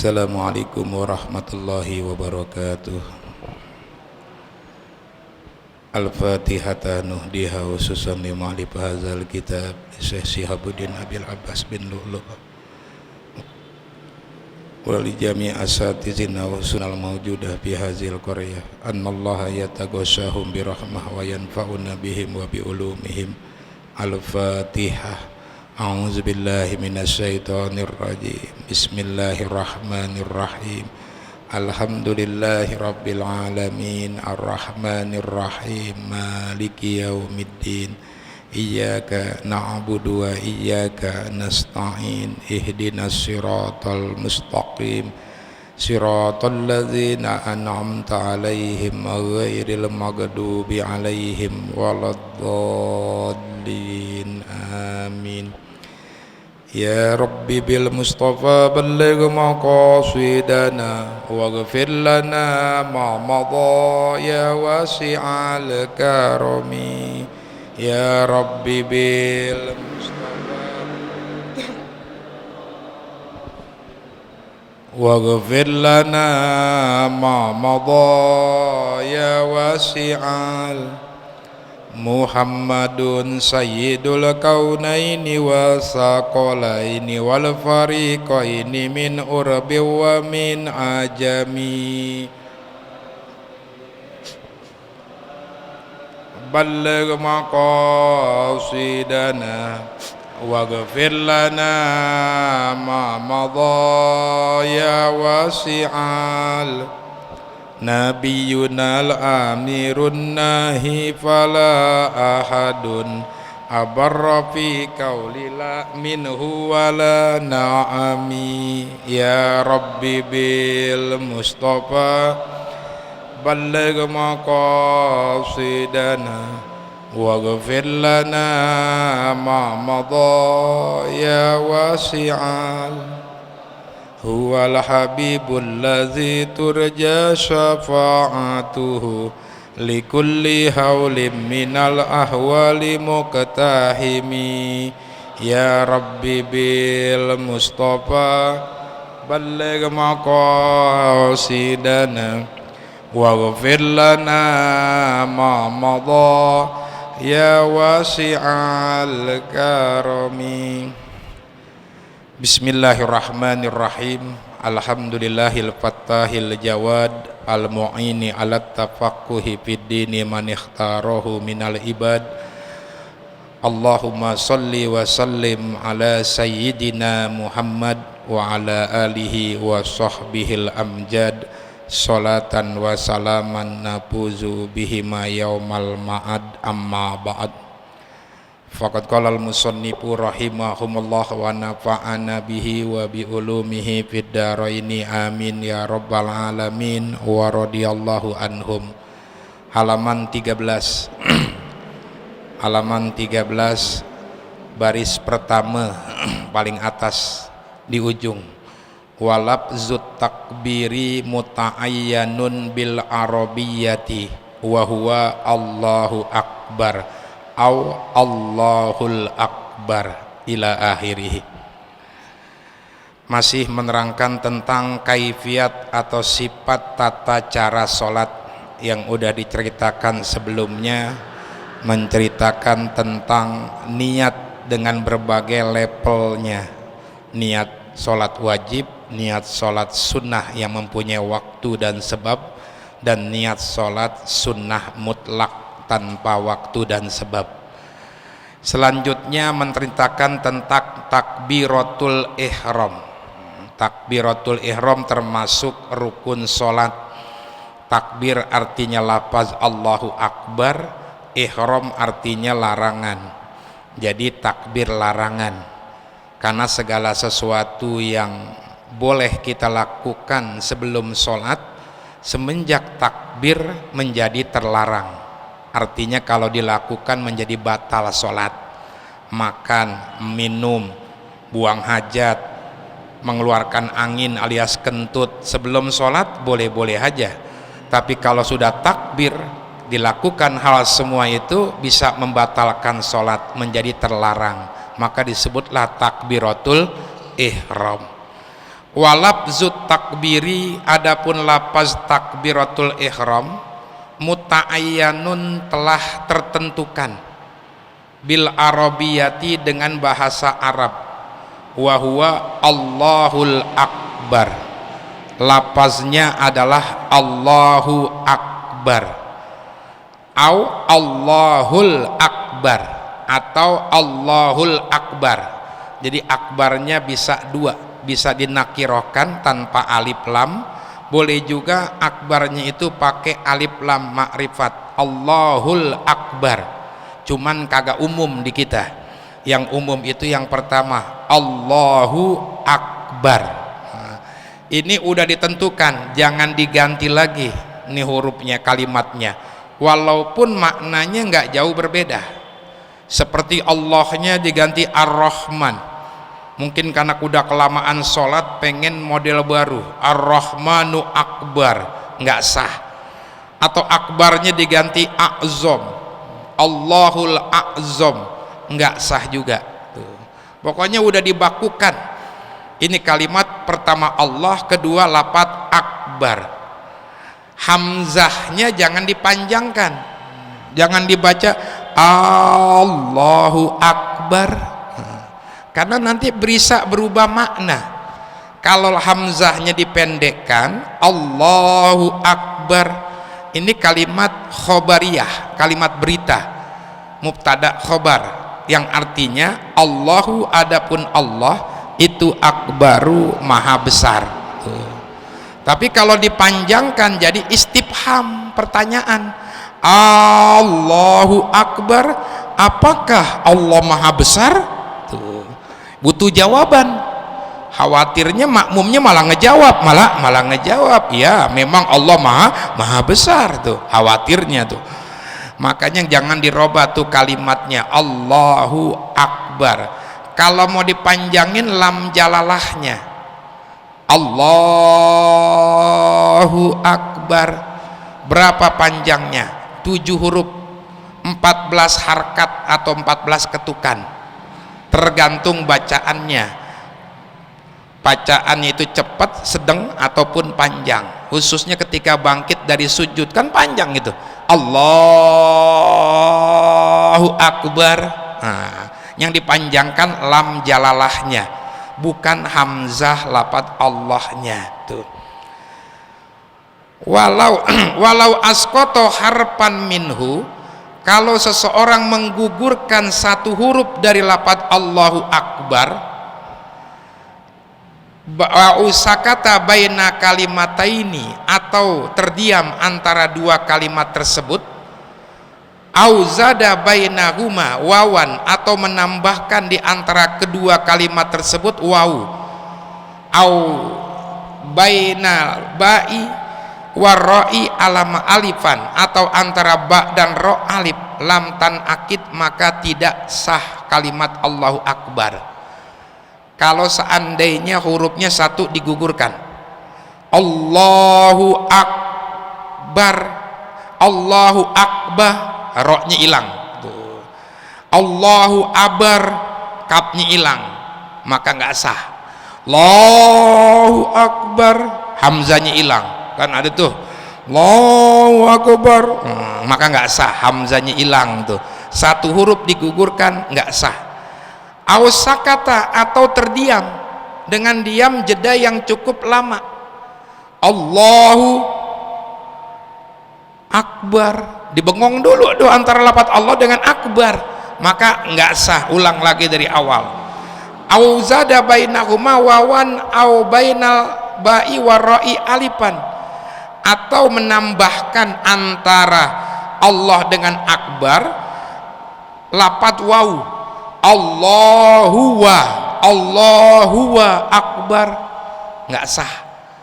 Assalamualaikum warahmatullahi wabarakatuh. Al-Fatihata nuhdiha khususan li ma'alif hadzal kitab Syekh Syihabuddin Abil Abbas bin Lu'lu' wa li jami' asatizina wa sunal mawjudah fi hadzal qaryah annallaha yataghashahum bi rahmah wa yanfa'una bihim wa bi ulumihim. Al-Fatihah. A'udzu billahi minasyaitonir rajim. Bismillahirrahmanirrahim. Alhamdulillahi rabbil alamin arrahmanir rahim maliki yaumiddin iyyaka na'budu wa iyyaka nasta'in ihdinas siratal mustaqim siratal ladzina an'amta 'alaihim ghairil maghdubi 'alaihim waladdallin amin. Ya Rabbi bil Mustafa balligh maqasidana waghfir lana ma madha ya wasi'al karami. Ya Rabbi bil Mustafa waghfir lana ma madha ya wasi'al. Muhammadun sayyidul kaunaini wa saqalaini wal fariqaini min urbi wa min ajami. Balligh maqasidana waghfir lana ma madha ya wasi'al. Nabiyuna al-amirun nahi fala ahadun abarra fi qaulila minhu wala na'ami. Ya Rabbi bil Mustafa balligh maqasidana waghfir lana ma madha ya wasi'al. Huwal habibul ladzi turja syafa'atuhu likulli haulim minal ahwali muqtahimi. Ya Rabbi bil Mustafa balligh maqasidana waghfir lana ma madha ya wasi'al karami. Bismillahirrahmanirrahim. Alhamdulillahil fattahil jawad al mu'ini alat tafaqquhi fid dini man ikhtarahu minal ibad. Allahumma salli wa sallim ala sayyidina Muhammad wa ala alihi wa sahbihil amjad salatan wa salaman nafuzu bihima yaumal ma'ad amma ba'd. Faqad qala al-musannifu rahimahumullah wa nafa'ana bihi wa bi ulumihi fid dharaini amin ya rabbal alamin wa radhiyallahu anhum. Halaman 13 halaman 13 baris pertama paling atas di ujung. Walabzut takbiri muta'ayyanun bil arabiyyati wa huwa Allahu akbar au Allahul Akbar ila akhirih. Masih menerangkan tentang kaifiat atau sifat tata cara sholat yang udah diceritakan sebelumnya, menceritakan tentang niat dengan berbagai levelnya, niat sholat wajib, niat sholat sunnah yang mempunyai waktu dan sebab, dan niat sholat sunnah mutlak tanpa waktu dan sebab. Selanjutnya menceritakan tentang takbiratul ihram. Takbiratul ihram termasuk rukun sholat. Takbir artinya lafaz Allahu Akbar, ihram artinya larangan. Jadi takbir larangan, karena segala sesuatu yang boleh kita lakukan sebelum sholat semenjak takbir menjadi terlarang. Artinya kalau dilakukan menjadi batal sholat. Makan, minum, buang hajat, mengeluarkan angin alias kentut sebelum sholat boleh-boleh aja. Tapi kalau sudah takbir dilakukan hal semua itu bisa membatalkan sholat, menjadi terlarang. Maka disebutlah takbiratul ihram. Walafzut takbiri, adapun lafaz takbiratul ihram, muta'ayyanun telah tertentukan, bil arabiyati dengan bahasa Arab, wa huwa Allahul Akbar, lafaznya adalah Allahu Akbar, au Allahul Akbar, atau Allahul Akbar. Jadi akbarnya bisa dua, bisa dinakirokan tanpa alif lam, boleh juga akbarnya itu pakai alif lam makrifat, Allahul Akbar, cuman kagak umum di kita. Yang umum itu yang pertama, Allahu Akbar. Nah, ini udah ditentukan, jangan diganti lagi nih hurufnya, kalimatnya, walaupun maknanya nggak jauh berbeda. Seperti Allahnya diganti Ar-Rahman, mungkin karena udah kelamaan sholat pengen model baru, Ar-Rahmanu Akbar, nggak sah. Atau akbarnya diganti A'zam, Allahul A'zam, nggak sah juga. Tuh. Pokoknya udah dibakukan. Ini kalimat pertama Allah, kedua lafaz Akbar. Hamzahnya jangan dipanjangkan, jangan dibaca Allahu Akbar, karena nanti bisa berubah makna. Kalau hamzahnya dipendekkan, Allahu Akbar, ini kalimat khobariyah, kalimat berita, mubtada khobar, yang artinya Allahu, adapun Allah itu akbaru, maha besar. Tapi kalau dipanjangkan jadi istifham, pertanyaan, Allahu Akbar, apakah Allah maha besar? Tuh, butuh jawaban. Khawatirnya makmumnya malah ngejawab, malah ngejawab, ya memang Allah maha besar, tuh khawatirnya tuh. Makanya jangan dirubah tuh kalimatnya, Allahu Akbar. Kalau mau dipanjangin lam jalalahnya, Allahu Akbar, berapa panjangnya? 7 huruf, 14 harkat atau 14 ketukan, tergantung bacaannya. Bacaannya itu cepat, sedang, ataupun panjang. Khususnya ketika bangkit dari sujud, kan panjang gitu, Allahu Akbar. Nah, yang dipanjangkan lam jalalahnya, bukan hamzah lafaz Allahnya. Tuh. Walau askoto harpan minhu, kalau seseorang menggugurkan satu huruf dari lafaz Allahu Akbar, sakata baina kalimataini, atau terdiam antara dua kalimat tersebut, au zada bainahuma wawan, atau menambahkan di antara kedua kalimat tersebut waw, au bainal ba'i warra'i alama alifan, atau antara ba dan ro alif, lam tan akid, maka tidak sah kalimat Allahu Akbar. Kalau seandainya hurufnya satu digugurkan, Allahu Akbar, Allahu Akbar, ro-nya hilang. Tuh. Allahu Abar, kafnya hilang, maka nggak sah. Allahu Akbar, hamzanya hilang. Kan ada tuh Allahu Akbar, maka nggak sah, hamzanya hilang tuh, satu huruf digugurkan, nggak sah. Awsakata, atau terdiam dengan diam jeda yang cukup lama, Allahu Akbar, dibengong dulu tuh antara lafaz Allah dengan Akbar, maka nggak sah, ulang lagi dari awal. Au zada bainahuma wawan au bainal ba'i warra'i alifan, atau menambahkan antara Allah dengan Akbar lafaz waw, Allahu wa Akbar, nggak sah,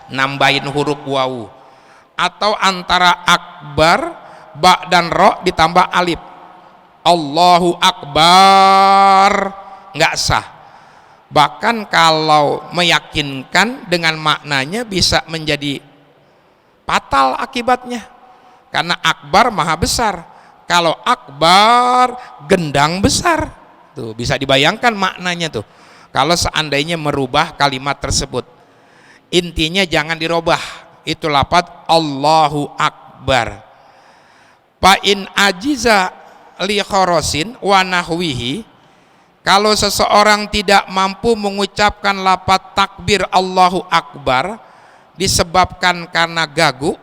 nambahin huruf waw. Atau antara Akbar, ba dan ro ditambah alif, Allahu Akbar, nggak sah. Bahkan kalau meyakinkan dengan maknanya bisa menjadi fatal akibatnya, karena Akbar maha besar, kalau Akbar gendang besar. Tuh bisa dibayangkan maknanya tuh kalau seandainya merubah kalimat tersebut. Intinya jangan dirubah, itu lafaz Allahu Akbar. Fa in ajiza li khorosin wa nahwihi, kalau seseorang tidak mampu mengucapkan lafaz takbir Allahu Akbar disebabkan karena gagu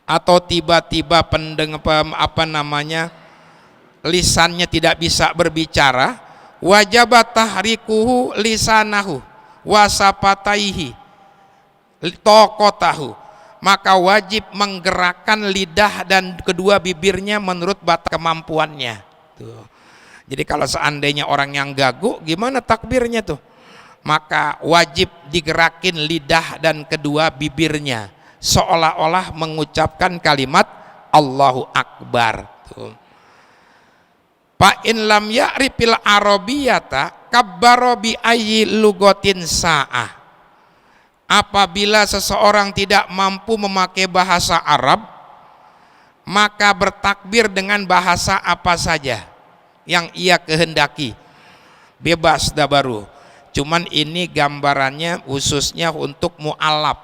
atau tiba-tiba lisannya tidak bisa berbicara, wajabat tahrikuhu lisanahu wasapataihi tokotahu, maka wajib menggerakkan lidah dan kedua bibirnya menurut batas kemampuannya. Tuh. Jadi kalau seandainya orang yang gagu, gimana takbirnya tuh? Maka wajib digerakin lidah dan kedua bibirnya seolah-olah mengucapkan kalimat Allahu Akbar. Tuh. Fa in lam ya'rifil arabiyata kabbaro bi ayyi lugatin sa'ah. Apabila seseorang tidak mampu memakai bahasa Arab, maka bertakbir dengan bahasa apa saja yang ia kehendaki, bebas dah baru. Cuman ini gambarannya khususnya untuk mu'alaf,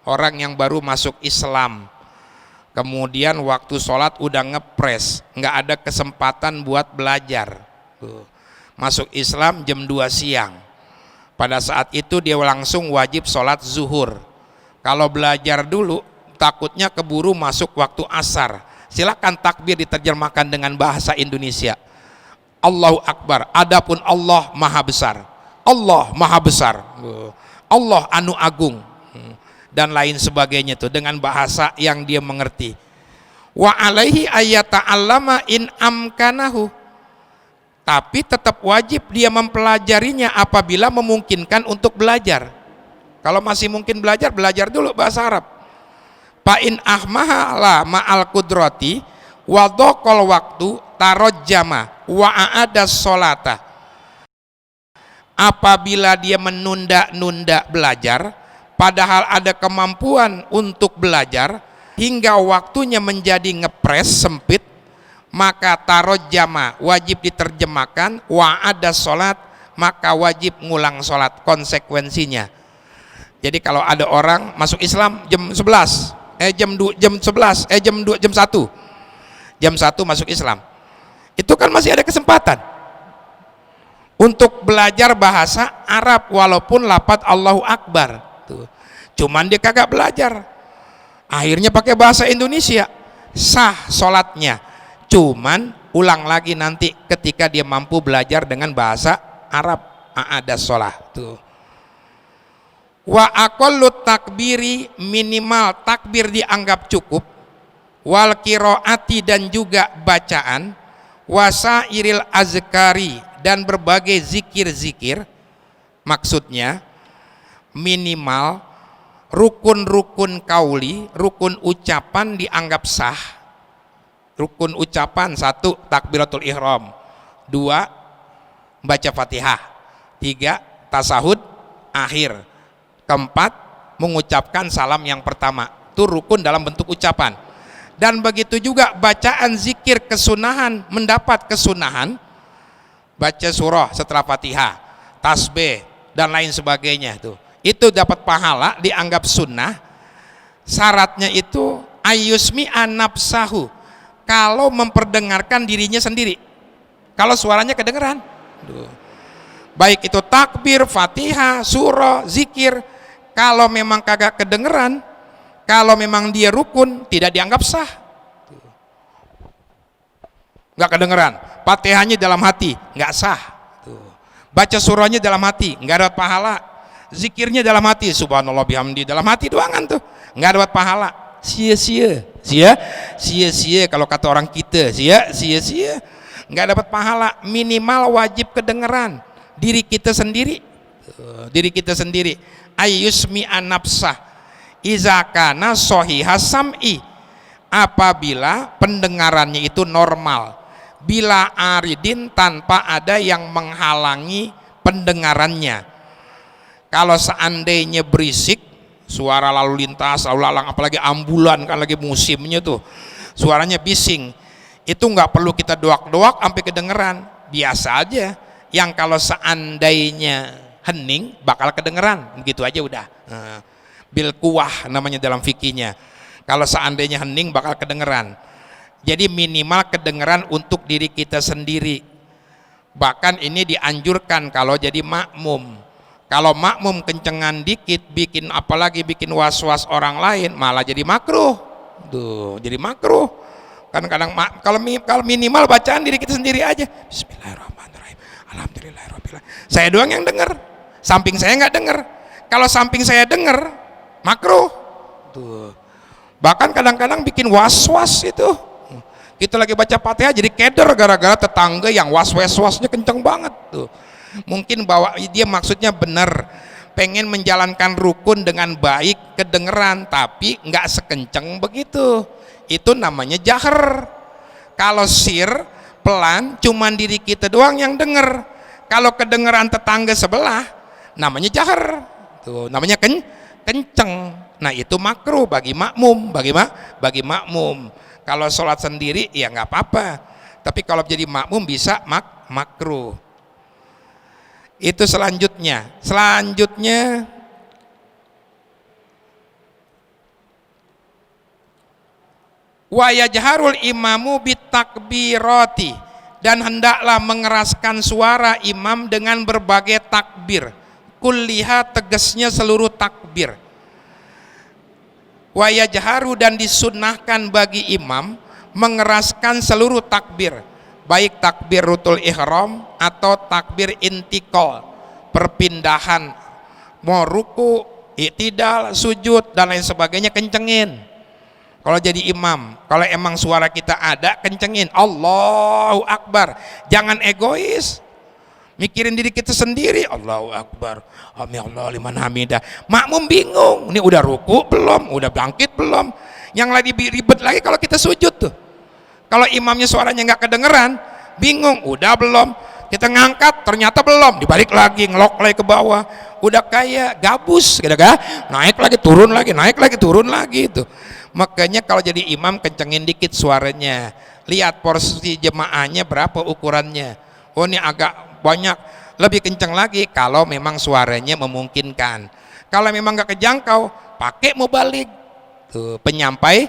orang yang baru masuk Islam, kemudian waktu sholat udah ngepres, nggak ada kesempatan buat belajar. Tuh. Masuk Islam jam 2 siang, pada saat itu dia langsung wajib sholat zuhur. Kalau belajar dulu takutnya keburu masuk waktu asar. Silakan takbir diterjemahkan dengan bahasa Indonesia, Allahu Akbar. Adapun Allah Maha Besar, Allah Maha Besar, Allah anu agung, dan lain sebagainya tuh dengan bahasa yang dia mengerti. Wa alaihi ayyata'allama in amkanahu, tapi tetap wajib dia mempelajarinya apabila memungkinkan untuk belajar. Kalau masih mungkin belajar, belajar dulu bahasa Arab. Fa in ahmahala ma'al qudrati wa dhaqal waqtu tarajjama wa a'ada sholata. Apabila dia menunda-nunda belajar padahal ada kemampuan untuk belajar hingga waktunya menjadi ngepres sempit, maka tarojama wajib diterjemahkan, wa ada sholat maka wajib ngulang sholat, konsekuensinya. Jadi kalau ada orang masuk Islam jam 11 jam 1 masuk Islam, itu kan masih ada kesempatan untuk belajar bahasa Arab walaupun lafaz Allahu Akbar. Tuh. Cuman dia kagak belajar, akhirnya pakai bahasa Indonesia, sah sholatnya. Cuman ulang lagi nanti ketika dia mampu belajar dengan bahasa Arab, ada sholat. Tuh. Wa aqallu takbiri, minimal takbir dianggap cukup, wal qiraati dan juga bacaan, wasairil azkari dan berbagai zikir-zikir. Maksudnya minimal rukun-rukun kauli, rukun ucapan dianggap sah. Rukun ucapan 1 takbiratul ihram, 2 baca Fatihah, 3 tasahud akhir, 4 mengucapkan salam yang pertama. Itu rukun dalam bentuk ucapan. Dan begitu juga bacaan zikir kesunahan, mendapat kesunahan, baca surah setelah Fatihah, tasbih dan lain sebagainya. Itu dapat pahala, dianggap sunnah. Syaratnya itu ayusmi anapsahu, kalau memperdengarkan dirinya sendiri, kalau suaranya kedengeran. Baik itu takbir, Fatihah, surah, zikir. Kalau memang kagak kedengeran, kalau memang dia rukun, tidak dianggap sah. Nggak kedengeran, Fatihahnya dalam hati, nggak sah. Baca surahnya dalam hati, nggak dapat pahala. Zikirnya dalam hati, subhanallah bihamdi, dalam hati doangan tuh, nggak dapat pahala. Sia-sia kalau kata orang kita, sia-sia, nggak dapat pahala. Minimal wajib kedengeran diri kita sendiri, ayyusmi anapsah izakana sohihas sam'i, apabila pendengarannya itu normal, bila aridin tanpa ada yang menghalangi pendengarannya. Kalau seandainya berisik, suara lalu lintas, lalu lalang, apalagi ambulan kan lagi musimnya tuh, suaranya bising, itu nggak perlu kita doak-doak sampai kedengeran, biasa aja. Yang kalau seandainya hening bakal kedengeran, begitu aja udah. Bil kuwah namanya dalam fikihnya. Kalau seandainya hening bakal kedengeran. Jadi minimal kedengeran untuk diri kita sendiri. Bahkan ini dianjurkan kalau jadi makmum. Kalau makmum kencengan dikit, apalagi bikin was-was orang lain, malah jadi makruh. Tuh, jadi makruh. Kan kadang kalau minimal bacaan diri kita sendiri aja. Bismillahirrahmanirrahim. Alhamdulillahirabbil alamin. Saya doang yang dengar. Samping saya nggak dengar. Kalau samping saya dengar, makruh. Tuh. Bahkan kadang-kadang bikin was-was itu. Kita lagi baca Fatihah jadi keder gara-gara tetangga yang was-wasnya kenceng banget tuh. Mungkin bahwa dia maksudnya benar, pengen menjalankan rukun dengan baik, kedengeran, tapi nggak sekenceng begitu. Itu namanya jahar. Kalau sir, pelan, cuman diri kita doang yang denger. Kalau kedengeran tetangga sebelah, namanya jahar. Tuh, namanya kenceng. Nah itu makruh bagi makmum, bagi makmum. Kalau sholat sendiri ya nggak apa-apa, tapi kalau jadi makmum bisa makruh. Itu selanjutnya wa yajharul imamu bitakbirati, dan hendaklah mengeraskan suara imam dengan berbagai takbir, kulliha tegasnya seluruh takbir. Wa yajharu, dan disunnahkan bagi imam mengeraskan seluruh takbir, baik takbiratul ihram atau takbir intikal, perpindahan, mau ruku, i'tidal, sujud dan lain sebagainya, kencengin. Kalau jadi imam, kalau emang suara kita ada, kencengin Allahu Akbar. Jangan egois mikirin diri kita sendiri. Allahu Akbar, Allah liman hamidah. Makmum bingung, ini udah ruku belum, udah bangkit belum. Yang lagi ribet lagi kalau kita sujud tuh. Kalau imamnya suaranya nggak kedengeran, bingung, udah belum. Kita ngangkat ternyata belum, dibalik lagi, ngelok lagi ke bawah. Udah kayak gabus gitu kan, naik lagi turun lagi, naik lagi turun lagi itu. Makanya kalau jadi imam kencengin dikit suaranya. Lihat porsi jemaahnya berapa ukurannya. Oh ini agak banyak, lebih kenceng lagi kalau memang suaranya memungkinkan. Kalau memang nggak kejangkau, pakai mubalik tuh, penyampai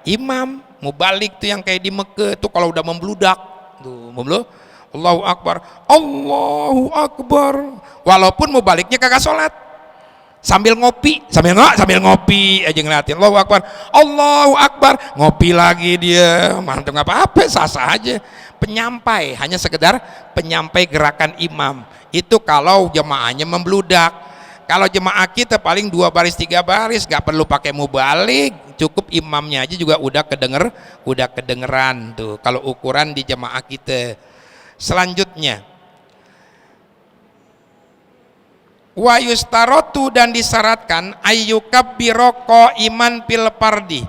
imam. Mubalik tuh yang kayak di Mekah tuh, kalau udah membludak tuh, Allahu Akbar, Allahu Akbar, walaupun mubaliknya kagak sholat, sambil ngopi aja ngeliatin, Allahu Akbar, Allahu Akbar, ngopi lagi dia, mantap, nggak apa-apa, sah-sah aja. Penyampai, hanya sekedar penyampai gerakan imam. Itu kalau jemaahnya membludak. Kalau jemaah kita paling 2 baris 3 baris, nggak perlu pakai mubalik, cukup imamnya aja juga udah kedengeran tuh kalau ukuran di jemaah kita. Selanjutnya wa yustarotu, dan disyaratkan ayyukabbiro iman pil pardi,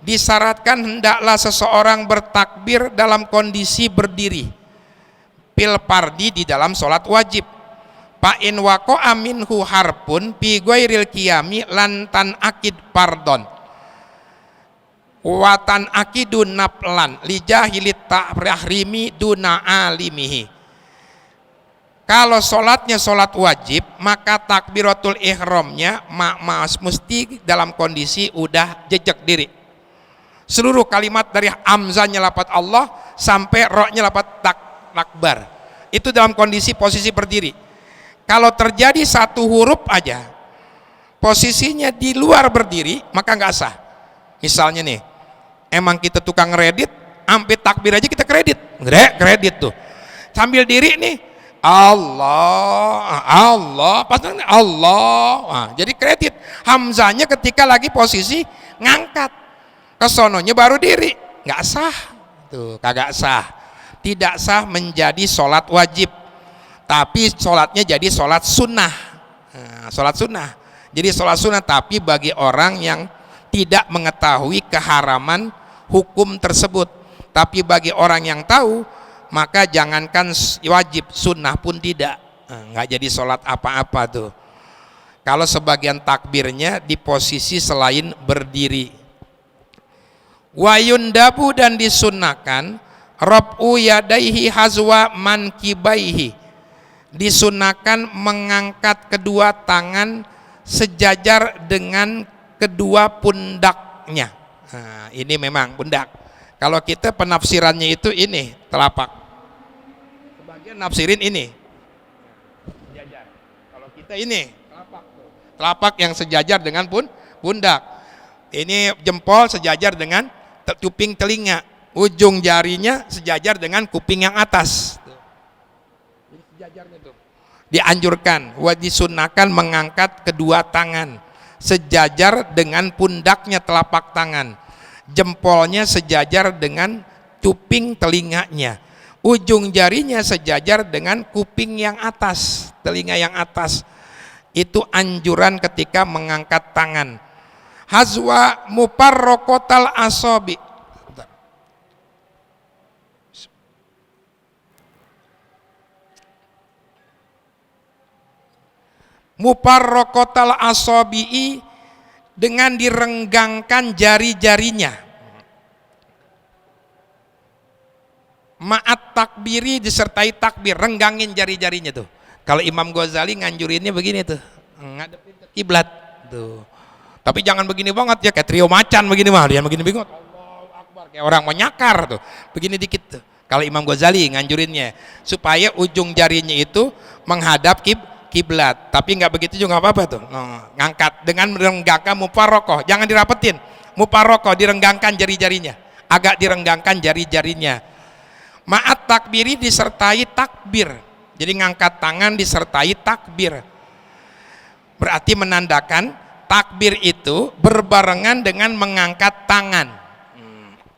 disyaratkan hendaklah seseorang bertakbir dalam kondisi berdiri, pil pardi, di dalam sholat wajib. Pa'in waqa'a minhu harpun fi ghairil qiyami lantan akid pardon watan akidun naplan li jahilit tahrimi duna alimihi. Kalau sholatnya sholat wajib, maka takbiratul ihramnya mesti dalam kondisi udah jejak diri. Seluruh kalimat dari hamzahnya lafaz Allah sampai ra-nya lafaz takbar itu dalam kondisi posisi berdiri. Kalau terjadi satu huruf aja posisinya di luar berdiri, maka nggak sah. Misalnya nih, emang kita tukang kredit, sampai takbir aja kita kredit tuh, sambil diri nih, Allah, pas Allah, nah, jadi kredit. Hamzanya ketika lagi posisi ngangkat, kesononya baru diri, nggak sah, tuh kagak sah, tidak sah menjadi sholat wajib. Tapi sholatnya jadi sholat sunnah. Nah, sholat sunnah. Jadi sholat sunnah, tapi bagi orang yang tidak mengetahui keharaman hukum tersebut. Tapi bagi orang yang tahu, maka jangankan wajib, sunnah pun tidak. Nah, nggak jadi sholat apa-apa tuh. Kalau sebagian takbirnya di posisi selain berdiri. Wayundabu, dan disunnahkan rab'u yadaihi hazwa mankibaihi, disunahkan mengangkat kedua tangan sejajar dengan kedua pundaknya. Nah, ini memang pundak. Kalau kita penafsirannya itu ini telapak. Sebagian nafsirin ini sejajar. Kalau kita ini telapak yang sejajar dengan pundak. Ini jempol sejajar dengan cuping telinga. Ujung jarinya sejajar dengan kuping yang atas. Ini sejajarnya tuh. Dianjurkan, disunahkan mengangkat kedua tangan sejajar dengan pundaknya telapak tangan. Jempolnya sejajar dengan cuping telinganya. Ujung jarinya sejajar dengan kuping yang atas, telinga yang atas. Itu anjuran ketika mengangkat tangan. Hazwa muparrokotal asobi. Muparrokotal asobi'i, dengan direnggangkan jari-jarinya. Ma'at takbiri, disertai takbir, renggangin jari-jarinya tuh. Kalau Imam Ghazali nganjurinnya begini tuh, ngadepin ke kiblat tuh. Tapi jangan begini banget ya, kayak trio macan begini mah, dia begini bingung. Allahu Akbar, kayak orang menyakar tuh. Begini dikit tuh. Kalau Imam Ghazali nganjurinnya supaya ujung jarinya itu menghadap kiblat, tapi nggak begitu juga nggak apa-apa tuh. Ngangkat dengan merenggangkan muparrokoh, jangan dirapetin. Muparrokoh, direnggangkan jari-jarinya, agak direnggangkan jari-jarinya. Ma'at takbiri, disertai takbir. Jadi ngangkat tangan disertai takbir. Berarti menandakan takbir itu berbarengan dengan mengangkat tangan.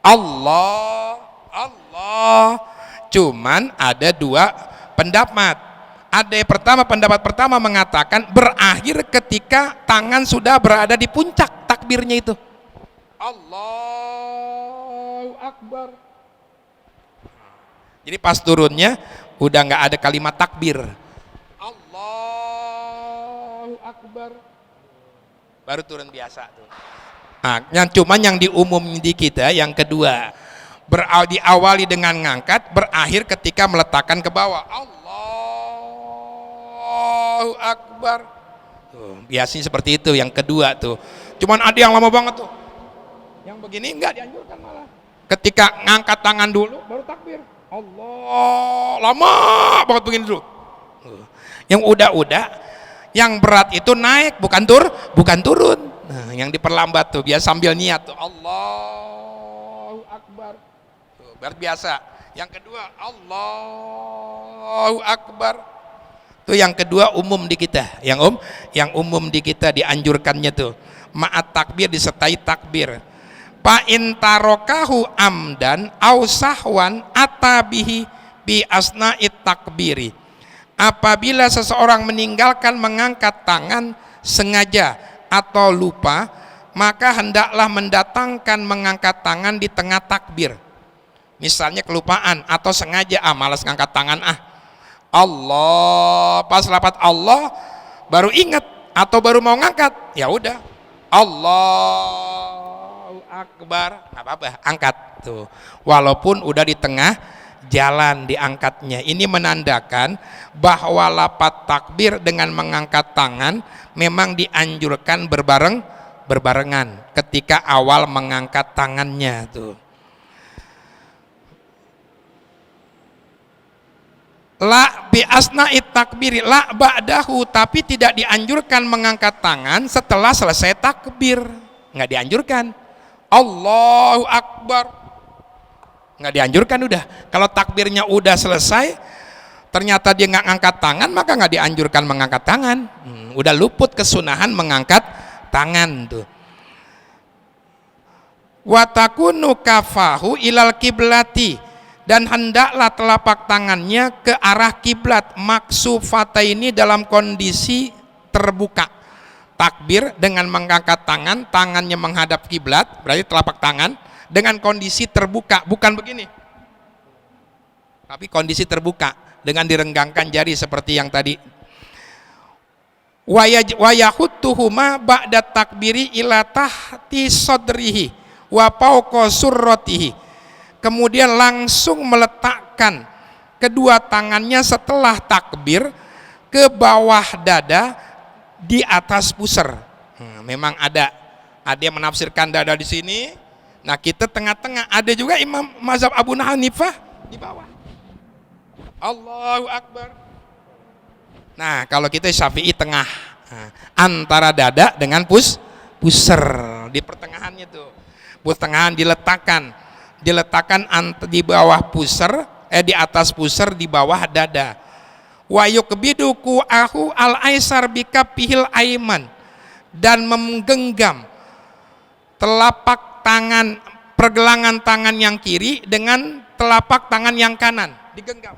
Allah, Allah. Cuman ada dua pendapat. Ada yang pertama, pendapat pertama mengatakan berakhir ketika tangan sudah berada di puncak takbirnya itu. Allahu Akbar. Jadi pas turunnya udah nggak ada kalimat takbir. Allahu Akbar. Baru turun biasa tuh. Nah, yang di umum di kita yang kedua, diawali dengan ngangkat, berakhir ketika meletakkan ke bawah. Allahu Akbar. Tuh, biasanya seperti itu yang kedua tuh. Cuman ada yang lama banget tuh. Yang begini enggak dianjurkan malah. Ketika ngangkat tangan dulu baru takbir. Allah, lama banget begini dulu. Yang udah yang berat itu naik, bukan turun. Nah, yang diperlambat tuh biasa sambil niat tuh. Allahu Akbar. Tuh, biasa. Yang kedua, Allahu Akbar. Tuh yang kedua umum di kita, yang umum di kita dianjurkannya tuh ma'at takbir, disertai takbir. Pa in tarokahu amdan au sahwan atabihi bi asna'it takbiri. Apabila seseorang meninggalkan mengangkat tangan sengaja atau lupa, maka hendaklah mendatangkan mengangkat tangan di tengah takbir. Misalnya kelupaan atau sengaja, malas ngangkat tangan Allah, pas lafaz Allah baru ingat atau baru mau ngangkat, ya udah Allahu Akbar, nggak apa-apa, angkat tuh. Walaupun udah di tengah jalan diangkatnya. Ini menandakan bahwa lafaz takbir dengan mengangkat tangan memang dianjurkan berbarengan ketika awal mengangkat tangannya tuh. La bi asna'it takbiri, la ba'dahu, tapi tidak dianjurkan mengangkat tangan setelah selesai takbir, nggak dianjurkan. Allahu Akbar, nggak dianjurkan udah. Kalau takbirnya udah selesai, ternyata dia nggak ngangkat tangan, maka nggak dianjurkan mengangkat tangan. Udah luput kesunahan mengangkat tangan tuh. Wa takunu kafahu ilal kiblati, dan hendaklah telapak tangannya ke arah kiblat, maksufataini, dalam kondisi terbuka. Takbir dengan mengangkat tangan, tangannya menghadap kiblat, berarti telapak tangan dengan kondisi terbuka, bukan begini, tapi kondisi terbuka dengan direnggangkan jari seperti yang tadi. Wayahuttuhuma ba'da takbiri ila tahti sodrihi wa fawqa surratihi, kemudian langsung meletakkan kedua tangannya setelah takbir ke bawah dada di atas pusar. Memang ada yang menafsirkan dada di sini. Nah, kita tengah-tengah. Ada juga Imam mazhab Abu Hanifah di bawah. Allahu Akbar. Nah, kalau kita Syafi'i tengah. Antara dada dengan pusar di pertengahannya tuh. Pertengahan diletakkan di bawah pusar, di atas pusar di bawah dada. Wa yukbiduku ahu al-aisar bikapihil aiman, dan menggenggam telapak tangan, pergelangan tangan yang kiri dengan telapak tangan yang kanan, digenggam.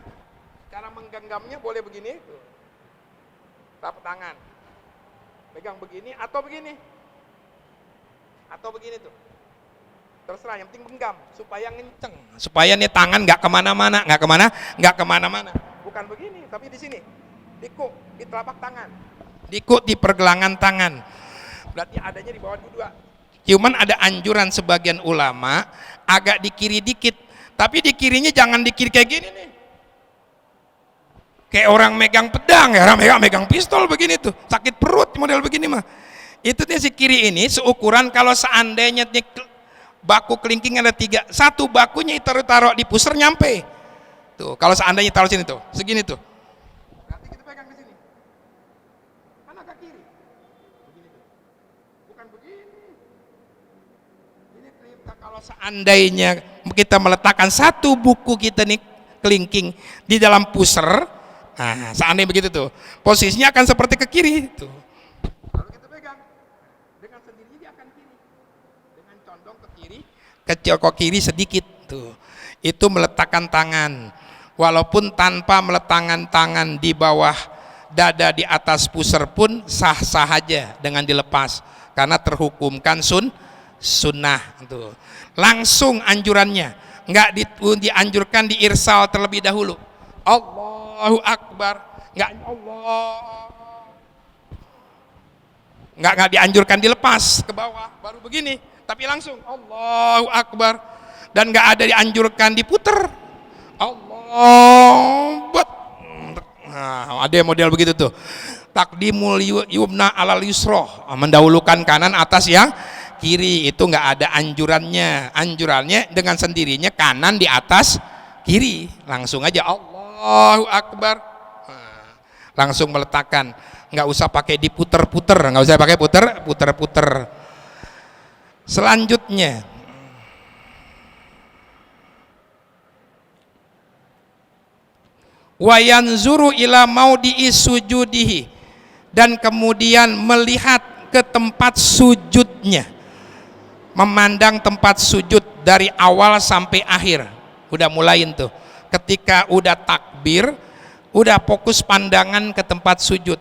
Cara menggenggamnya boleh begini, telapak tangan pegang begini atau begini tuh, terserah, yang penting genggam supaya ngenceng, supaya nih tangan nggak kemana-mana, bukan begini tapi di sini, dikuk di telapak tangan, dikuk di pergelangan tangan, berarti adanya di bawah dua. Cuman ada anjuran sebagian ulama agak di kiri dikit, tapi di kirinya jangan di kiri kayak gini nih, kayak orang megang pedang ya, orang megang pistol begini tuh, sakit perut model begini mah. Itu dia si kiri ini seukuran kalau seandainya baku kelingking ada 3, satu bakunya taruh di pusar nyampe tuh. Kalau seandainya taruh sini tuh segini tuh, nanti kita pegang ke sini kan agak kiri begini tuh, bukan begini. Ini kita kalau seandainya kita meletakkan satu buku kita nih kelingking di dalam pusar, nah seandainya begitu tuh posisinya akan seperti ke kiri tuh. Lalu kita pegang dengan sendirinya dia akan kiri, dengan condong ke kiri, ke kiri sedikit tuh. Itu meletakkan tangan, walaupun tanpa meletakkan tangan di bawah dada di atas pusar pun sah-sah aja dengan dilepas, karena terhukumkan sunnah tuh. Langsung anjurannya nggak dianjurkan diirsal terlebih dahulu. Allahu Akbar, nggak dianjurkan dilepas ke bawah baru begini, tapi langsung Allahu Akbar, dan nggak ada dianjurkan diputer nah, ada model begitu tuh, takdimul yumna alal yusroh, mendahulukan kanan atas yang kiri, itu nggak ada anjurannya dengan sendirinya kanan di atas kiri, langsung aja Allahu Akbar, langsung meletakkan, nggak usah pakai diputer-puter, nggak usah pakai puter-puter. Selanjutnya wa yanzuru ila maudhi'i sujudihi, dan kemudian melihat ke tempat sujudnya, memandang tempat sujud dari awal sampai akhir. Udah mulain tuh, ketika udah takbir udah fokus pandangan ke tempat sujud,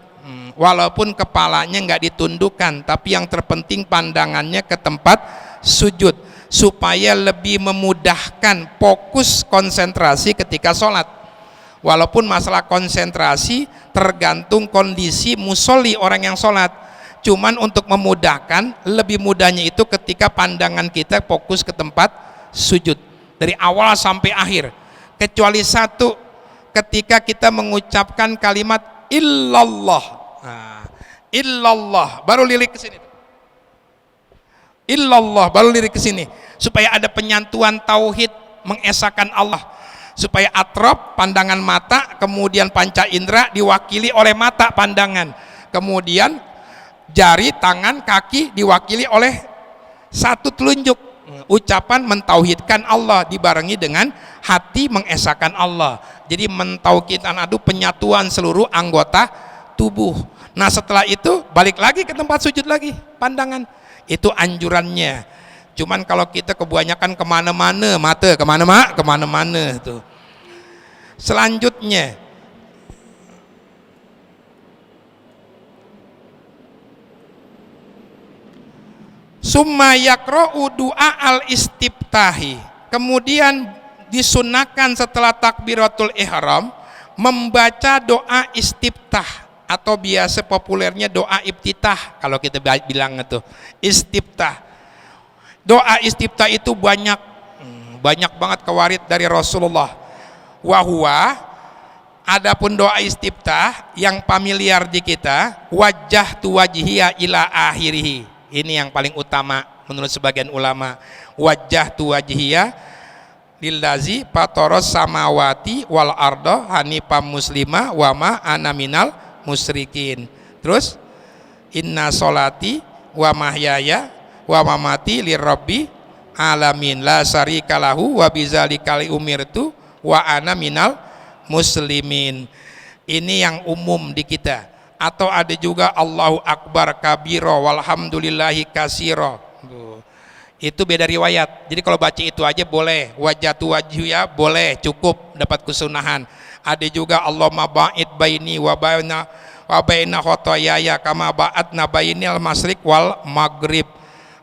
walaupun kepalanya nggak ditundukkan, tapi yang terpenting pandangannya ke tempat sujud supaya lebih memudahkan fokus konsentrasi ketika sholat. Walaupun masalah konsentrasi tergantung kondisi musolli orang yang sholat, cuman untuk memudahkan, lebih mudahnya itu ketika pandangan kita fokus ke tempat sujud dari awal sampai akhir, kecuali satu, ketika kita mengucapkan kalimat illallah, illallah baru lirik ke sini, illallah baru lirik ke sini, supaya ada penyantuan tauhid, mengesahkan Allah, supaya atrop pandangan mata, kemudian panca indera diwakili oleh mata pandangan, kemudian jari, tangan, kaki diwakili oleh satu telunjuk, ucapan mentauhidkan Allah dibarengi dengan hati mengesahkan Allah. Jadi mentauhidkan penyatuan seluruh anggota tubuh. Nah setelah itu balik lagi ke tempat sujud lagi, pandangan, itu anjurannya. Cuman kalau kita kebanyakan kemana-mana, mata kemana-mana tuh. Selanjutnya summa yaqra'u du'a al-istiftahi, kemudian disunahkan setelah takbiratul ihram membaca doa istiftah, atau biasa populernya doa iftitah kalau kita bilang itu istiftah. Doa istiftah itu banyak banget kewarid dari Rasulullah. Wa huwa Adapun doa istiftah yang familiar di kita, wajah tu wajhiya ila akhirih. Ini yang paling utama menurut sebagian ulama. Wajah tu wajhiya lillazi fatoros samawati wal ardo hanifam muslima wa ma ana minal musyrikin. Terus inna solati wa mahyaya wa mamati lirabbi alamin la syarika lahu wa bizalikal umirtu wa ana minal muslimin. Ini yang umum di kita. Atau ada juga Allahu akbar kabiro walhamdulillahi kasiro. Itu beda riwayat. Jadi kalau baca itu aja boleh. Wajatu wajhiya boleh, cukup dapat kesunahan. Ada juga Allahumma ba'id baini wa baina khotoyaya kama ba'adna bainil masyriq wal maghrib.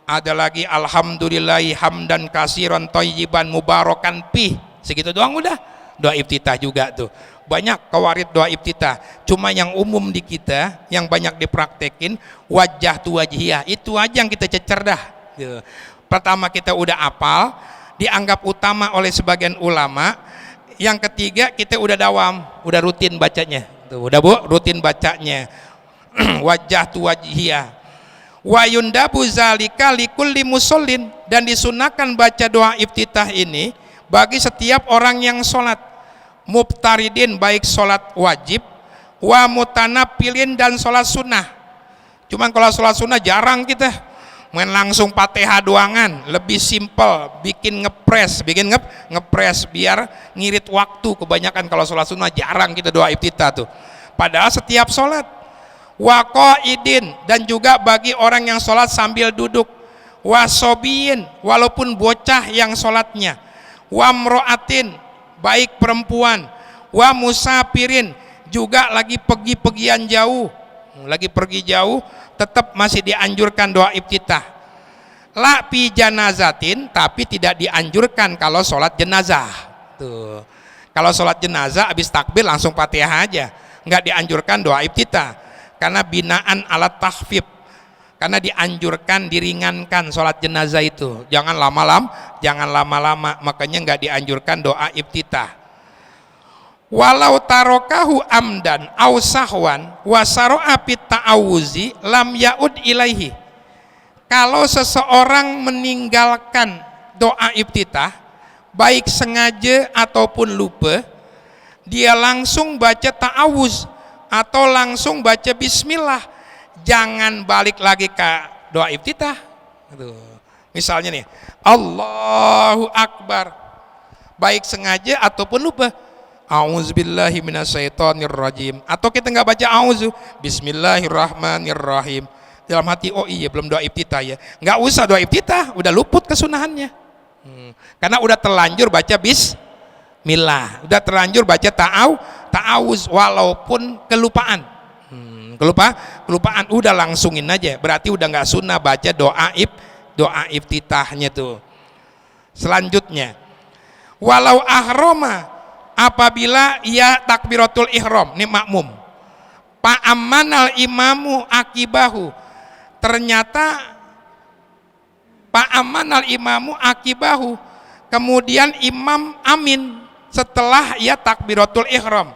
Ada lagi alhamdulillahi hamdan kasiran thayyiban mubarakan pih. Segitu doang udah. Doa iftitah juga tuh. Banyak kawarid doa iftitah. Cuma yang umum di kita, yang banyak dipraktekin, wajah tu wajhiyah. Itu aja yang kita cecer dah. Pertama kita udah apal, dianggap utama oleh sebagian ulama. Yang ketiga kita udah dawam, udah rutin bacanya. Tuh, udah Bu, rutin bacanya. Wajah tu wajhiyah. Wa yundabu zalika likulli musallin, dan disunahkan baca doa iftitah ini bagi setiap orang yang sholat, mubtaridin baik sholat wajib, wa mutanapilin dan sholat sunnah. Cuman kalau sholat sunnah jarang kita main langsung Fatihah doangan, lebih simpel, bikin ngepres biar ngirit waktu. Kebanyakan kalau sholat sunnah jarang kita doa iftitah tuh. Padahal setiap sholat, wa qaidin, dan juga bagi orang yang sholat sambil duduk, wa sobiyin, walaupun bocah yang sholatnya, wa mro'atin, baik perempuan, wa musafirin, juga lagi pergi-pergian jauh, tetap masih dianjurkan doa iftitah. La pi janazatin, tapi tidak dianjurkan kalau sholat jenazah. Tuh. Kalau sholat jenazah habis takbir langsung Fatihah aja, nggak dianjurkan doa iftitah. Karena binaan alat tahfif, karena dianjurkan diringankan sholat jenazah itu. Jangan lama-lama, makanya nggak dianjurkan doa iftitah. Walau tarokahu amdan aw sahwan wa saro'a fit ta'awuzi lam yaud ilaihi. Kalau seseorang meninggalkan doa iftitah baik sengaja ataupun lupa, dia langsung baca ta'awuz atau langsung baca bismillah, jangan balik lagi ke doa iftitah. Misalnya nih, Allahu akbar, baik sengaja ataupun lupa, a'udzubillahi minasyaitonirrajim, atau kita nggak baca a'udzu, bismillahirrahmanirrahim, dalam hati oh iya belum doa iftitah ya, nggak usah doa iftitah, udah luput kesunahannya. Karena udah terlanjur baca bismillah, udah terlanjur baca ta'awuz walaupun kelupaan. Kelupaan udah langsungin aja, berarti udah nggak sunnah baca doa iftitahnya tuh. Selanjutnya, walau ahroma, apabila ia takbiratul ihram, ini makmum, pa'ammanal imamu akibahu, ternyata pa'ammanal imamu akibahu, kemudian imam amin setelah ia takbiratul ihram,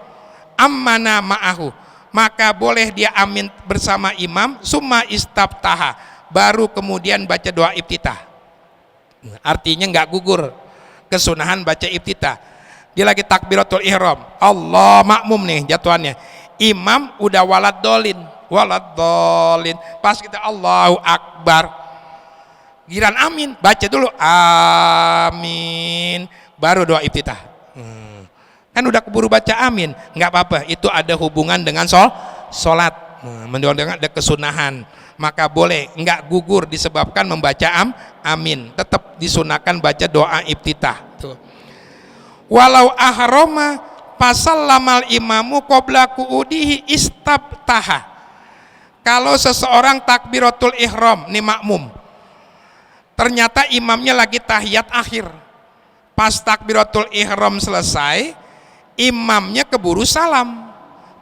ammana ma'ahu, maka boleh dia amin bersama imam, summa istabtaha, baru kemudian baca doa iftitah. Artinya nggak gugur kesunahan baca iftitah. Dia lagi takbiratul ihram, Allah makmum nih jatuhannya, imam udah walad dolin, pas kita Allahu akbar, giran amin, baca dulu amin, baru doa iftitah. Kan udah keburu baca amin, nggak apa-apa, itu ada hubungan dengan sholat, mendengar ada kesunahan, maka boleh, nggak gugur disebabkan membaca amin, tetap disunahkan baca doa iftitah. Tuh. Walau ahroma pasallamal imamu qabla qu'udihi istabtaha. Kalau seseorang takbiratul ihram nih makmum, ternyata imamnya lagi tahiyat akhir, pas takbiratul ihram selesai imamnya keburu salam,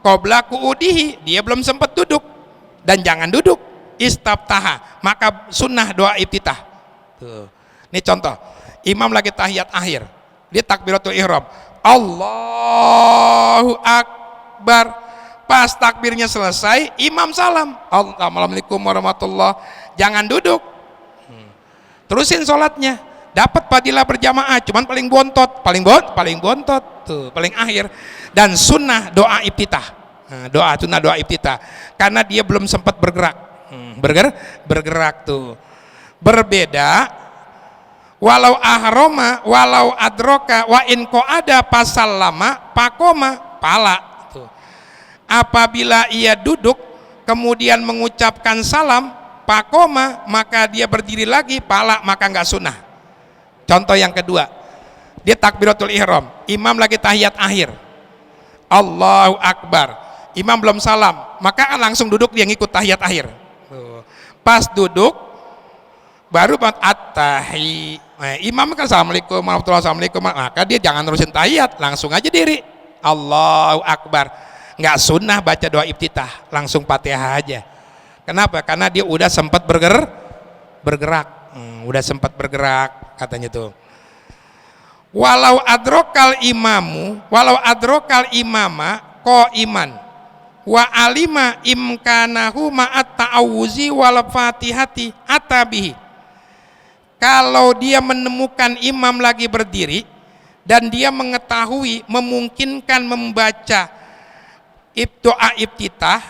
qabla qu'udihi, dia belum sempat duduk, dan jangan duduk, istabtaha, maka sunnah doa iftitah. Tuh. Ini contoh, imam lagi tahiyat akhir, dia takbiratul ihram, Allahu Akbar. Pas takbirnya selesai, imam salam, Assalamualaikum warahmatullah. Jangan duduk, terusin sholatnya, dapat fadilah berjamaah. Cuman paling bontot tuh, paling akhir. Dan sunnah doa iftitah. Sunnah doa iftitah, karena dia belum sempat bergerak. Bergerak tuh. Berbeda walau ahroma walau adroka wa in ada pasal lama pakoma pala tuh. Apabila ia duduk kemudian mengucapkan salam pakoma, maka dia berdiri lagi pala, maka nggak sunnah. Contoh yang kedua, dia takbiratul ihram, imam lagi tahiyat akhir, Allahu Akbar, imam belum salam, maka langsung duduk, dia ngikut tahiyat akhir. Pas duduk baru at-tahi, imam kan assalamualaikum warahmatullahi wabarakatuh, maka dia jangan terusin tahiyat, langsung aja diri Allahu Akbar. Nggak sunnah baca doa iftitah, langsung Fatihah aja. Kenapa? Karena dia udah sempat bergerak, udah sempat bergerak katanya tuh. Walau adrokal imama ko iman wa alima imkanahu ma'at ta'awuzi wal fatihati atabihi. Kalau dia menemukan imam lagi berdiri dan dia mengetahui memungkinkan membaca doa iftitah,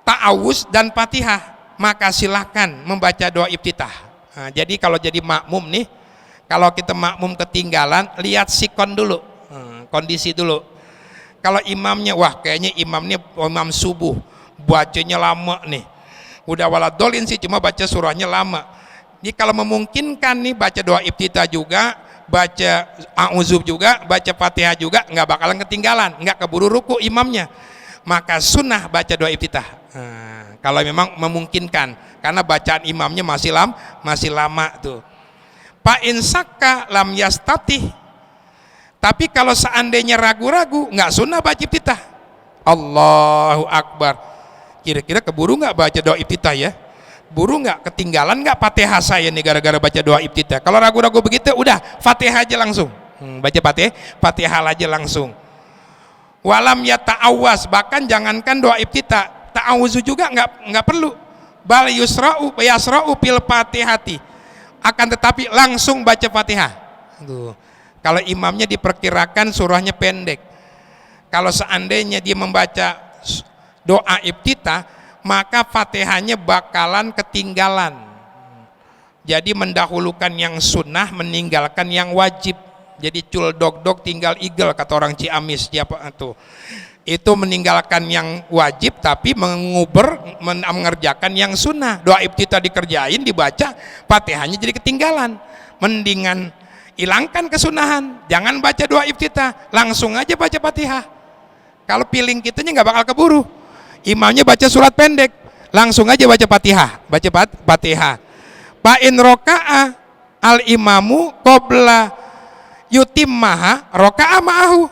ta'awuz dan fatihah, maka silakan membaca doa iftitah. Nah, jadi kalau jadi makmum nih, kalau kita makmum ketinggalan, lihat sikon dulu, kondisi dulu. Kalau imamnya, wah kayaknya imamnya imam subuh, bacanya lama nih, udah waladolin sih, cuma baca surahnya lama. Jadi kalau memungkinkan nih baca doa iftitah juga, baca a'udzub juga, baca fatihah juga, nggak bakalan ketinggalan, nggak keburu ruku imamnya. Maka sunnah baca doa iftitah. Kalau memang memungkinkan, karena bacaan imamnya masih lama tuh. Fa in sakka lam yastatih. Tapi kalau seandainya ragu-ragu, nggak sunnah baca iftitah. Allahu Akbar. Kira-kira keburu nggak baca doa iftitah ya? Buru nggak, ketinggalan nggak Fatihah saya nih gara-gara baca doa iftitah? Kalau ragu-ragu begitu, udah Fatihah aja langsung. Baca Fatihah aja langsung. Walam ya ta'awas, bahkan jangankan doa iftitah, ta'awuzu juga nggak perlu. Bal yasra'u fil fatihati. Akan tetapi langsung baca Fatihah. Tuh. Kalau imamnya diperkirakan surahnya pendek, kalau seandainya dia membaca doa iftitah, maka Fatihahnya bakalan ketinggalan. Jadi mendahulukan yang sunnah, meninggalkan yang wajib. Jadi cul dog tinggal igel, kata orang Ciamis. Itu meninggalkan yang wajib tapi mengerjakan yang sunnah. Doa iftitah dikerjain, dibaca, Fatihahnya jadi ketinggalan. Mendingan hilangkan kesunahan, jangan baca doa iftitah, langsung aja baca Fatihah. Kalau feeling kitanya nggak bakal keburu, imamnya baca surat pendek, langsung aja baca Fatihah. Fa in roka'a al imamu qabla yutimmaha roka'a ma'ahu.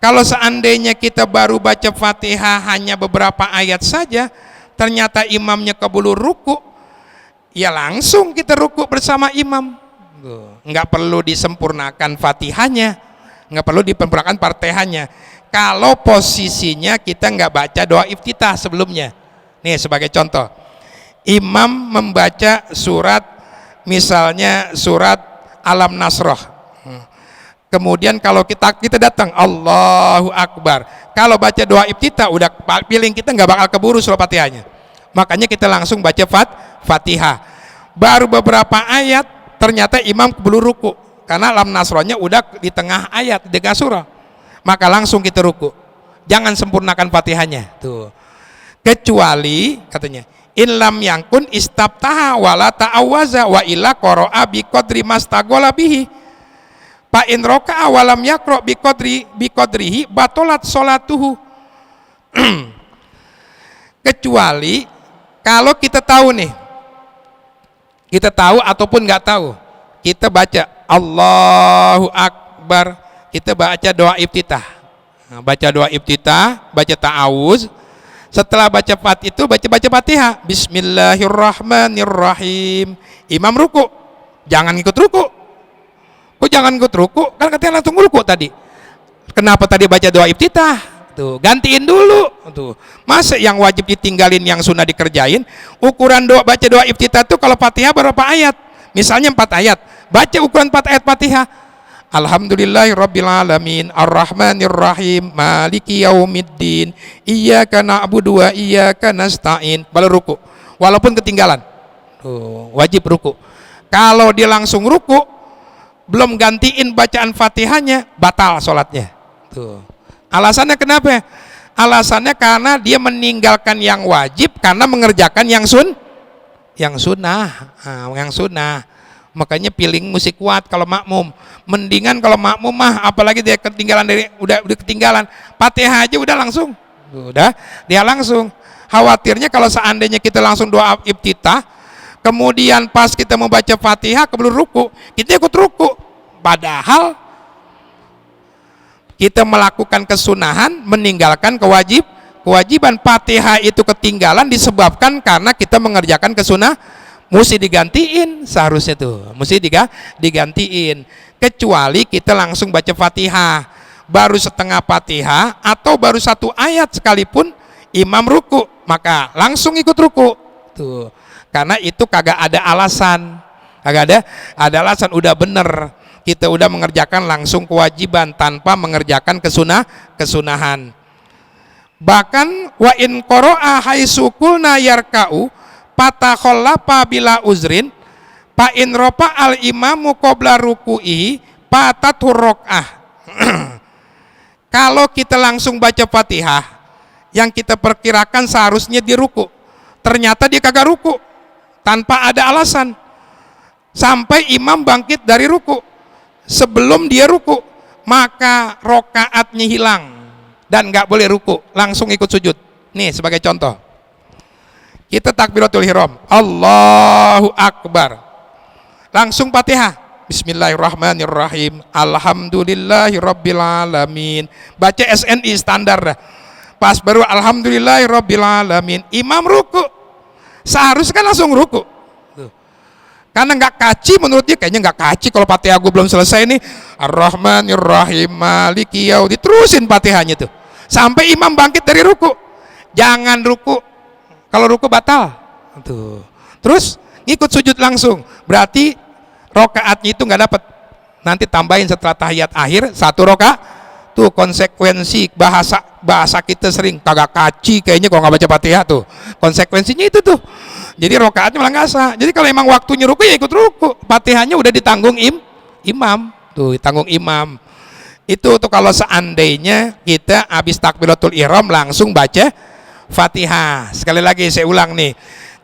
Kalau seandainya kita baru baca Fatihah hanya beberapa ayat saja, ternyata imamnya keburu ruku, ya langsung kita ruku bersama imam. Nggak perlu disempurnakan Fatihahnya, nggak perlu disempurnakan Fatihahnya. Kalau posisinya kita nggak baca doa iftitah sebelumnya. Nih sebagai contoh, imam membaca surat, misalnya surat Alam Nasrah. Kemudian kalau kita datang Allahu Akbar, kalau baca doa iftitah udah feeling kita nggak bakal keburu surah Fatihahnya. Makanya kita langsung baca Fatihah. Baru beberapa ayat ternyata imam keburu ruku, karena Alam Nasrahnya udah di tengah ayat, di tengah surah, maka langsung kita ruku. Jangan sempurnakan Fatihahnya tuh. Kecuali katanya in lam yakun istabtaha wala ta'awaza wa illa qara'a bi qadri mastagola bihi. Fa in raka'a wa lam yaqra bi qadrihi batalat sholatuhu. Kecuali kalau kita tahu nih, kita tahu ataupun nggak tahu, kita baca Allahu Akbar, kita baca doa iftitah. Nah, baca doa iftitah, baca ta'awuz. Setelah baca itu baca Fatihah, Bismillahirrahmanirrahim. Imam ruku, jangan ikut ruku. Kok jangan ikut ruku? Kan katanya langsung ruku tadi. Kenapa tadi baca doa iftitah? Tuh, gantiin dulu. Tuh. Masa yang wajib ditinggalin, yang sunnah dikerjain? Ukuran doa baca doa iftitah tuh kalau Fatihah berapa ayat? Misalnya 4 ayat. Baca ukuran 4 ayat Fatihah. Alhamdulillahirabbil alamin, arrahmanir rahim, maliki yaumiddin, iyyaka na'budu wa iyyaka nasta'in. Baru ruku. Walaupun ketinggalan. Tuh, wajib ruku. Kalau dia langsung ruku, belum gantiin bacaan Fatihahnya, batal sholatnya. Tuh. Alasannya kenapa? Alasannya karena dia meninggalkan yang wajib karena mengerjakan yang sunnah. Yang sunnah. Makanya piling mesti kuat kalau makmum. Mendingan kalau makmum mah, apalagi dia ketinggalan udah ketinggalan, Fatihah aja udah langsung. Udah, dia langsung. Khawatirnya kalau seandainya kita langsung doa iftitah, kemudian pas kita mau baca Fatihah keburu ruku, kita ikut ruku. Padahal kita melakukan kesunahan, meninggalkan kewajiban. Fatihah itu ketinggalan disebabkan karena kita mengerjakan mesti digantiin, seharusnya tuh mesti digantiin. Kecuali kita langsung baca Fatihah baru setengah Fatihah atau baru 1 ayat sekalipun imam ruku, maka langsung ikut ruku tuh, karena itu kagak ada alasan, udah bener, kita udah mengerjakan langsung kewajiban tanpa mengerjakan kesunahan. Bahkan wa in qara'a haisukulna yarka'u patakhollafa bila uzrin pa in ropa al imamu qabla ruku'i patatur rok'ah. Kalau kita langsung baca Fatihah, yang kita perkirakan seharusnya di ruku, ternyata dia kagak ruku tanpa ada alasan sampai imam bangkit dari ruku. Sebelum dia ruku, maka rokaatnya hilang dan nggak boleh ruku, langsung ikut sujud. Nih sebagai contoh, kita takbiratul ihram, Allahu Akbar, langsung Fatihah, Bismillahirrahmanirrahim, Alhamdulillahirabbil alamin. Baca SNI standar dah. Pas baru Alhamdulillahirabbil alamin, imam ruku, seharusnya kan langsung ruku. Karena nggak kaci, menurut dia kayaknya nggak kaci kalau Fatihah gue belum selesai nih, Ar-Rahmanir-Rahim Maliki Yaumiddin, diterusin Fatihahnya tuh sampai imam bangkit dari ruku. Jangan ruku, kalau ruku batal tuh. Terus ngikut sujud langsung, berarti rokaatnya itu nggak dapat. Nanti tambahin setelah tahiyat akhir 1 rokaat tuh. Konsekuensi bahasa kita sering kagak kaci kayaknya kalau nggak baca Fatihah tuh, konsekuensinya itu tuh. Jadi rokaatnya malah nggak sah. Jadi kalau emang waktunya ruku ya ikut ruku, Fatihahnya udah ditanggung imam tuh, ditanggung imam. Itu tuh kalau seandainya kita habis takbiratul ihram langsung baca Fatihah. Sekali lagi saya ulang nih,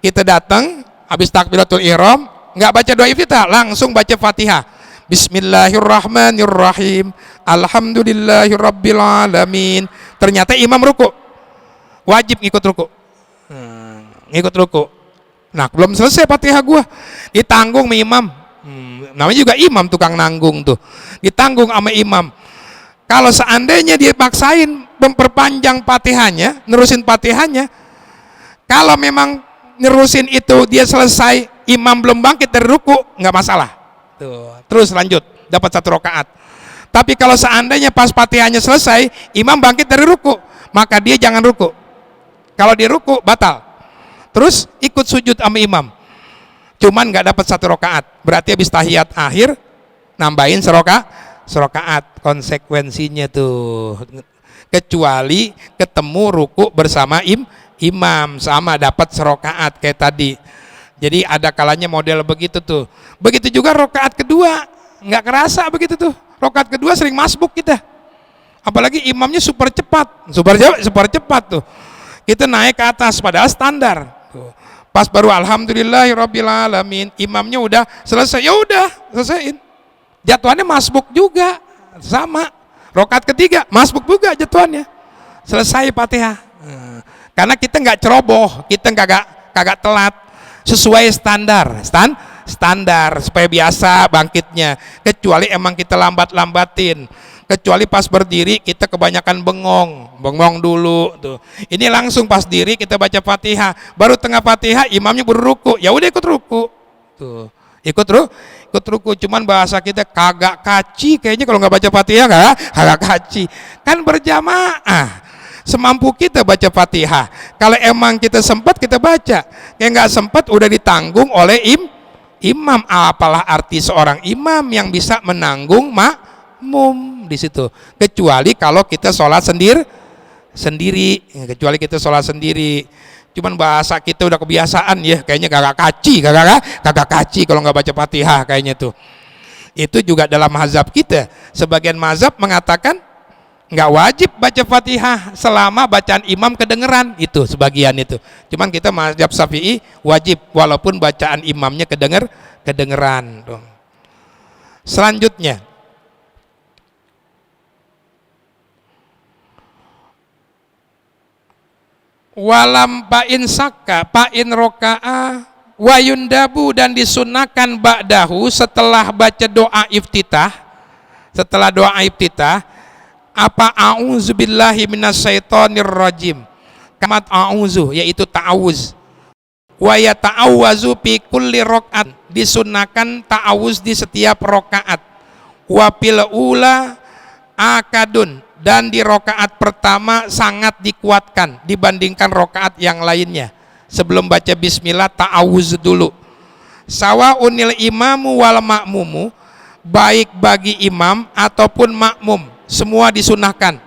kita datang habis takbiratul ihram nggak baca doa iftitah, langsung baca Fatihah, Bismillahirrahmanirrahim, Alhamdulillahirabbil alamin. Ternyata imam ruku, wajib ngikut ruku. Ngikut ruku. Nah, belum selesai Fatihah gua, ditanggung sama imam. Namanya juga imam, tukang nanggung tuh, ditanggung sama imam. Kalau seandainya dia paksain memperpanjang Fatihahnya, nerusin Fatihahnya, kalau memang nerusin itu dia selesai, imam belum bangkit dari ruku, nggak masalah tuh, terus lanjut dapat 1 rokaat. Tapi kalau seandainya pas Fatihahnya selesai, imam bangkit dari ruku, maka dia jangan ruku. Kalau dia ruku batal, terus ikut sujud sama imam, cuman nggak dapat 1 rokaat. Berarti habis tahiyat akhir nambahin serokaat. Konsekuensinya tuh, kecuali ketemu ruku bersama imam, sama dapat serokaat kayak tadi. Jadi ada kalanya model begitu tuh. Begitu juga rokaat kedua, nggak kerasa begitu tuh. Rokaat kedua sering masbuk kita, apalagi imamnya super cepat tuh. Kita naik ke atas padahal standar tuh. Pas baru Alhamdulillahirabbil alamin, imamnya udah selesai, ya udah selesaiin. Jatuhannya masbuk juga, sama. Rokaat ketiga masbuk juga jatuhannya, selesai Fatihah. Karena kita nggak ceroboh, kita kagak telat, sesuai standar supaya biasa bangkitnya. Kecuali emang kita lambatin, kecuali pas berdiri kita kebanyakan bengong dulu tuh. Ini langsung pas diri kita baca Fatihah, baru tengah Fatihah imamnya berruku, ya udah ikut ruku tuh. ikut ruku. Cuman bahasa kita kagak kaci, kayaknya kalau nggak baca Fatihah kagak kaci. Kan berjamaah, semampu kita baca Fatihah. Kalau emang kita sempat kita baca, kayak nggak sempat udah ditanggung oleh imam. Apalah arti seorang imam yang bisa menanggung makmum di situ, kecuali kalau kita sholat sendiri, kecuali kita sholat sendiri. Cuman bahasa kita udah kebiasaan ya, kayaknya kagak kaci kalau nggak baca Fatihah kayaknya tuh. Itu juga dalam mazhab kita, sebagian mazhab mengatakan nggak wajib baca Fatihah selama bacaan imam kedengeran, itu sebagian itu. Cuman kita mazhab Syafi'i wajib walaupun bacaan imamnya kedengeran. Selanjutnya, walam pain saka pain roka'a wayundabu, dan disunahkan ba'dahu setelah baca doa iftitah, apa a'udzubillahi minasyaitonirrajim, kamat a'udzu, yaitu ta'awuz, wa yata'awwazu fi kulli rakaat, disunahkan ta'awuz di setiap rakaat, wa fil ula akadun, dan di rakaat pertama sangat dikuatkan dibandingkan rakaat yang lainnya. Sebelum baca bismillah ta'awuz dulu. Sawaunil imamu wal ma'mumu, baik bagi imam ataupun makmum, semua disunahkan.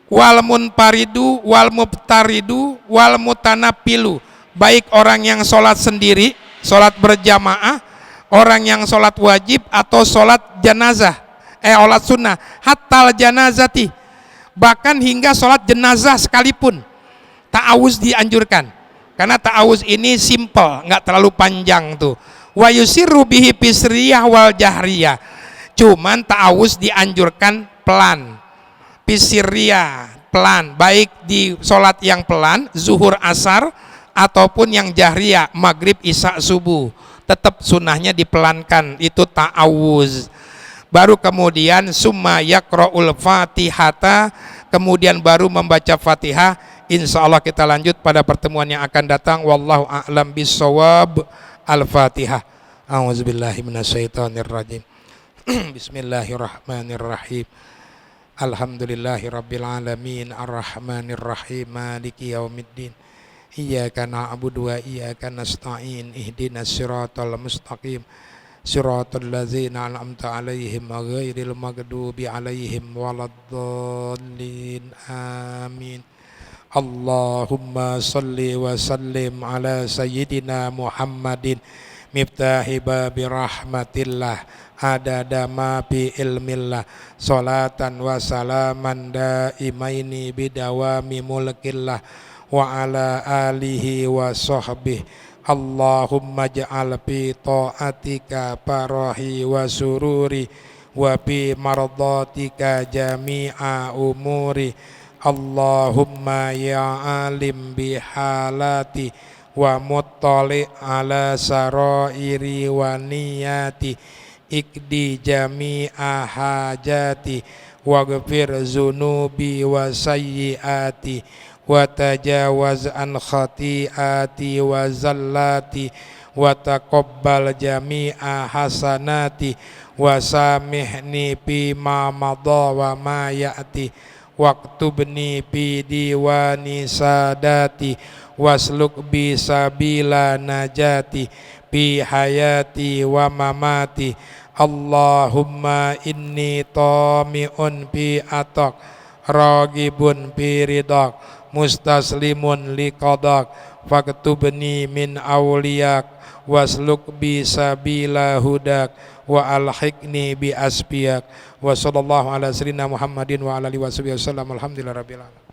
Wal munfaridu wal mubtaridu wal mutanapilu, baik orang yang sholat sendiri, sholat berjamaah, orang yang sholat wajib atau sholat janazah, sholat sunnah, hatal janazati, bahkan hingga sholat jenazah sekalipun ta'awuz dianjurkan, karena ta'awuz ini simple, nggak terlalu panjang tuh. Wa yusirru bihi fisriyah wal jahriyah, cuman ta'awuz dianjurkan pelan, fisriyah pelan, baik di sholat yang pelan zuhur asar ataupun yang jahriyah maghrib isya subuh, tetap sunnahnya dipelankan, itu ta'awuz. Baru kemudian summa yaqra'ul fatihata, kemudian baru membaca Fatihah. Insya Allah kita lanjut pada pertemuan yang akan datang. Wallahu a'lam bissawab. Al-Fatihah. A'udzubillahi minasyaitonirrajim. Bismillahirrahmanirrahim. Alhamdulillahirabbil alamin, arrahmanirrahim, maliki yaumiddin. Iyyaka na'budu wa iyyaka nasta'in, ihdinas siratal mustaqim, siratal ladzina an'amta 'alaihim ghairil maghdubi 'alaihim waladdallin. Amin. Allahumma salli wa sallim ala sayyidina Muhammadin miftahi babi rahmatillah adada ma bi ilmillah, salatan wa salaman daimaini bidawami mulkillah wa ala alihi wa sahbihi. Allahumma ja'al fi ta'atika farahi wa sururi wa bi mardatika jami'a umuri. Allahumma ya alim bihalati wa muttali ala sarairi wa niyati, ikdi jami'a hajati waghfir zunubi wa sayyiati wa tajawaz an khati'ati wa zallati wa taqabbal jami'a hasanati wa samihni bima madha wa ma ya'ti waktubni bi diwani sadati wasluk bi sabila najati bi hayati wa mamati. Allahumma inni tami'un bi atak, ragibun bi ridak, mustaslimun li qadak, faktubni min awliyak wasluk bi sabila hudak wa alhiqni bi asbiyak. Wa sallallahu ala sayyidina Muhammadin wa ala alihi wasallam. Alhamdulillah rabbil alamin.